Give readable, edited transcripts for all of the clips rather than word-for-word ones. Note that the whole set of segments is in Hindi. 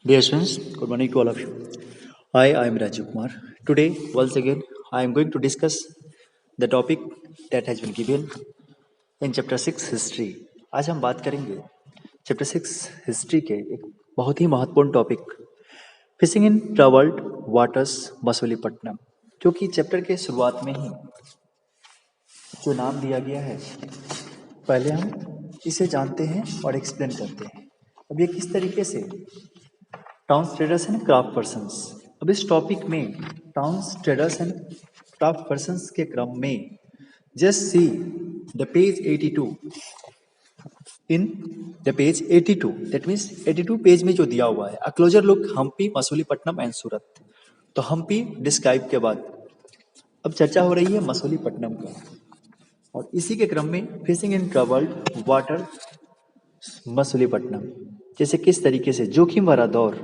Dear students, good morning to all of you. I am Rajiv Kumar. Today, once again, I am going to discuss the topic that has been given in chapter 6 history. आज हम बात करेंगे चैप्टर 6 हिस्ट्री के एक बहुत ही महत्वपूर्ण topic fishing in troubled waters Masulipatnam, जो कि चैप्टर के शुरुआत में ही जो नाम दिया गया है, पहले हम इसे जानते हैं और एक्सप्लेन करते हैं. अब ये किस तरीके से towns traders and craft persons. अब इस टॉपिक में towns traders and craft persons के क्रम में just see the page 82. In the page 82, that means 82 page में जो दिया हुआ है, a closer look Hampi Masulipatnam and Surat. तो हम्पी डिस्क्राइब के बाद अब चर्चा हो रही है मसूलीपट्टनम का, और इसी के क्रम में fishing in troubled water Masulipatnam. जैसे किस तरीके से जोखिम भरा दौर,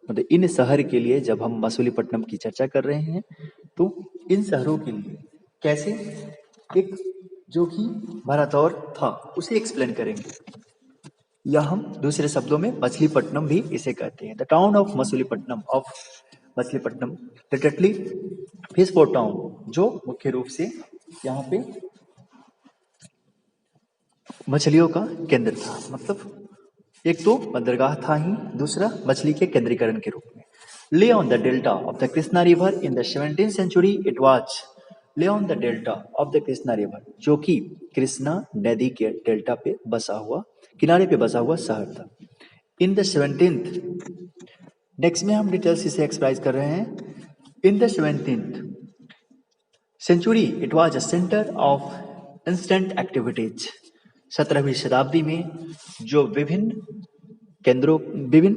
मतलब इन शहर के लिए जब हम मसूलीपट्टनम की चर्चा कर रहे हैं तो इन शहरों के लिए कैसे एक जोखिम भरा दौर था उसे एक्सप्लेन करेंगे, या हम दूसरे शब्दों में मछलीपट्टनम भी इसे कहते हैं. The town of Machilipatnam literally fish port town, जो मुख्य रूप से यहाँ पे मछलियों का केंद्र था. मतलब एक तो बंदरगाह था ही, दूसरा मछली के केंद्रीकरण के रूप में. Lay on the delta of the Krishna river in the 17th century it was. Lay on the delta of the Krishna river, जो कि कृष्णा नदी के डेल्टा पे बसा हुआ, किनारे पे बसा हुआ शहर था. इन द 17th, नेक्स्ट में हम डिटेल्स इसे एक्सप्राइज कर रहे हैं. In the 17th century it was a centre of intense activities. 17वीं शताब्दी में जो विभिन्न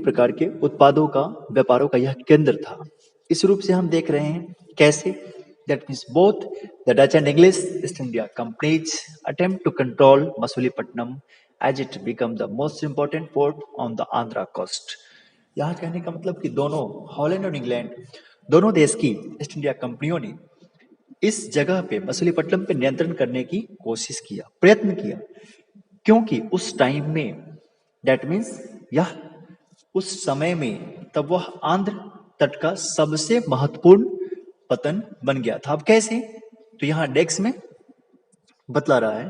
प्रकार के उत्पादों का, व्यापारों का यह केंद्र था. इस रूप से हम देख रहे हैं कैसे, that means both the Dutch and English East India companies attempt to control Masulipatnam as it become the most important port on the Andhra coast. यहाँ कहने का मतलब कि दोनों हॉलैंड और इंग्लैंड, दोनों देश की ईस्ट इंडिया कंपनियों ने इस जगह पे मसूलीपट्टनम पे नियंत्रण करने की कोशिश किया, प्रयत्न किया, क्योंकि उस टाइम में, दैट मीन्स यह उस समय में, तब वह आंध्र तट का सबसे महत्वपूर्ण पतन बन गया था. अब कैसे, तो यहाँ डेक्स में बतला रहा है.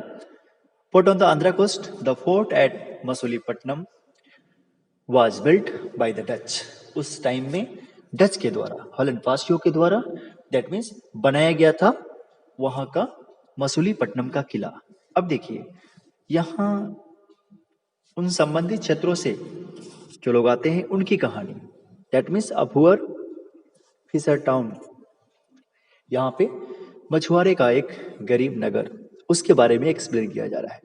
Port on the Andhra coast, the fort at Masulipatnam was built by the Dutch. उस टाइम में डच के द्वारा, हॉलैंड वासियों के द्वारा, दैट मीन्स बनाया गया था वहां का मसूलीपट्टनम का किला. अब देखिए यहाँ उन संबंधित क्षेत्रों से जो लोग आते हैं उनकी कहानी, that means a poor fisher town. यहाँ पे मछुआरे का एक गरीब नगर, उसके बारे में एक्सप्लेन किया जा रहा है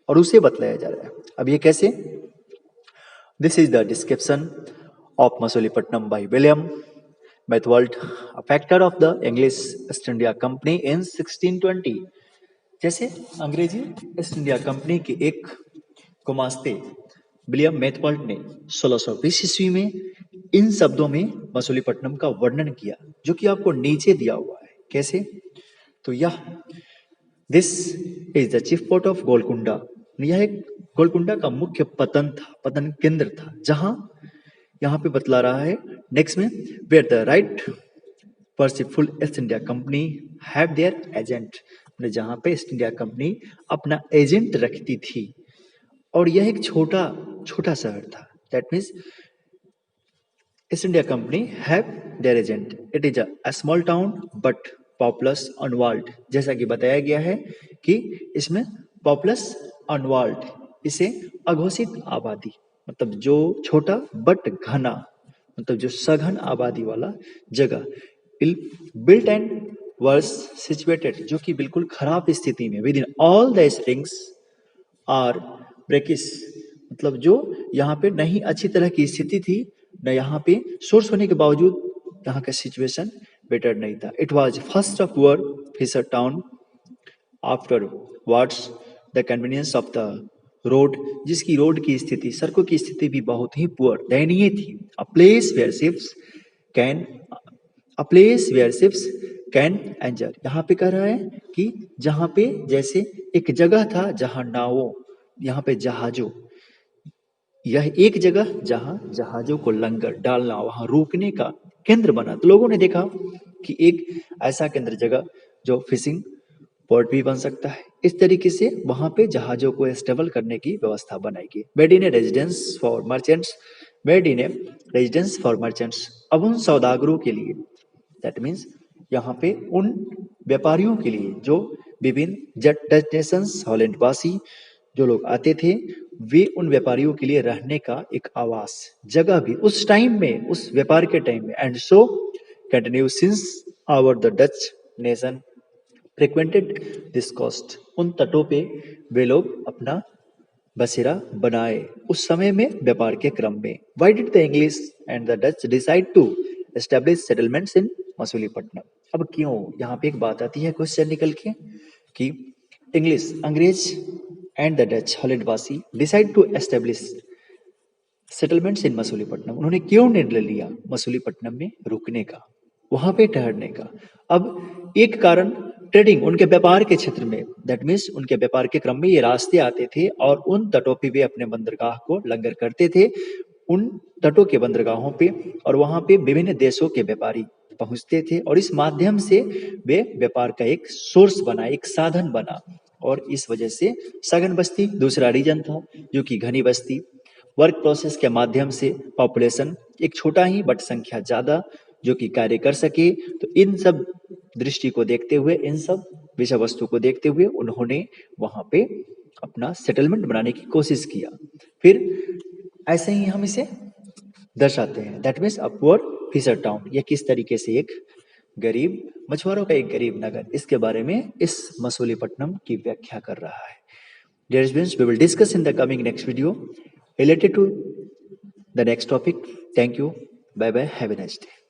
और उसे बतलाया जा रहा है. अब ये कैसे, this is the description of Masulipatnam by William Methwold, a factor of the English East India Company in 1620. जैसे अंग्रेजी ईस्ट इंडिया कंपनी के एक गुमास्ते विलियम मैथवल्ट ने 1620 ईस्वी में इन शब्दों में मसूलीपट्टनम का वर्णन किया, जो कि आपको नीचे दिया हुआ है. कैसे, तो यह this is the chief port of Golconda. यह एक गोलकुंडा का मुख्य पतन केंद्र था, जहां यहाँ पे बतला रहा है नेक्स्ट में, where the right worshipful East India Company have their agent. जहां पे ईस्ट इंडिया कंपनी अपना एजेंट रखती थी, और यह एक छोटा शहर था. That means East India Company have their agent. It is a small town but populous unwalled. जैसा कि बताया गया है कि इसमें पॉपुलस अनवाल्ड, इसे अघोषित आबादी, मतलब जो छोटा बट घना, मतलब जो सघन आबादी वाला जगह. बिल्ट एंड वर्स सिचुएटेड, जो कि बिल्कुल खराब स्थिति में, within all the springs are brackish, मतलब जो यहाँ पे नहीं अच्छी तरह की स्थिति थी, न यहाँ पे सोर्स होने के बावजूद यहाँ का सिचुएशन बेटर नहीं था. It was first of poor fisher town after what's the convenience of the road, जिसकी रोड की स्थिति, सड़कों की स्थिति भी बहुत ही पुअर, दयनीय थी. A place where ships can anchor. यहाँ पे कह रहा है कि जहाँ पे जैसे एक जगह था जहाँ नावों, यहाँ पे जहाजों यह एक जगह जहां जहाजों को लंगर डालना वहां रोकने का केंद्र बना। तो लोगों ने देखा कि एक ऐसा केंद्र जगह जो फिशिंग पोर्ट भी बन सकता है। इस तरीके से वहां पे जहाजों को स्टेबल करने की व्यवस्था बनाई गई। Made in A residence for merchants, made in A residence for merchants. अब उन सौदागरों के लिए, दैट मीन्स यहाँ पे उन व्यापारियों के लिए जो विभिन्न डेस्टिनेशंस हॉलैंड वासी जो लोग आते थे, वे उन व्यापारियों के लिए रहने का एक आवास जगह भी उस टाइम में, उस व्यापार के टाइम में। And so continue since our the Dutch nation frequented this coast. उन तटों पे वे लोग अपना बसेरा बनाए उस समय में व्यापार के क्रम में। Why did the English and the Dutch decide to establish settlements in Masulipatnam? अब क्यों, यहाँ पे एक बात आती है क्वेश्चन निकल के कि इंग्लिश अंग्रेज एंड द डच हॉलैंडवासी decide to establish settlements in Masulipatnam. उन्होंने क्यों निर्णय लिया मसूलीपट्टनम में रुकने का, वहां पे ठहरने का? अब एक कारण ट्रेडिंग, उनके व्यापार के क्षेत्र में, दैट मीन्स उनके व्यापार के क्रम में ये रास्ते आते थे और उन तटों पे वे अपने बंदरगाह को लंगर करते थे। उन तटों के बंदरगाहों पे और वहां पे विभिन्न देशों के व्यापारी पहुंचते थे और इस माध्यम से वे व्यापार का एक सोर्स बना, एक साधन बना। और इस वजह से सघन बस्ती दूसरा रीजन था जो कि घनी बस्ती। वर्क प्रोसेस के माध्यम से पॉपुलेशन एक छोटा ही बट संख्या ज्यादा जो कि कार्य कर सके। तो इन सब दृष्टि को देखते हुए, इन सब विषय वस्तु को देखते हुए उन्होंने वहां पे अपना सेटलमेंट बनाने की कोशिश किया। फिर ऐसे ही हम इसे दर्शाते हैं, that means a poor fisher town. यह किस तरीके से एक गरीब मछुआरों का एक गरीब नगर, इसके बारे में इस मसूलीपट्टनम की व्याख्या कर रहा है। Dear students, we will discuss in the coming next video related to the next topic. Thank you. Bye bye. Have a nice day.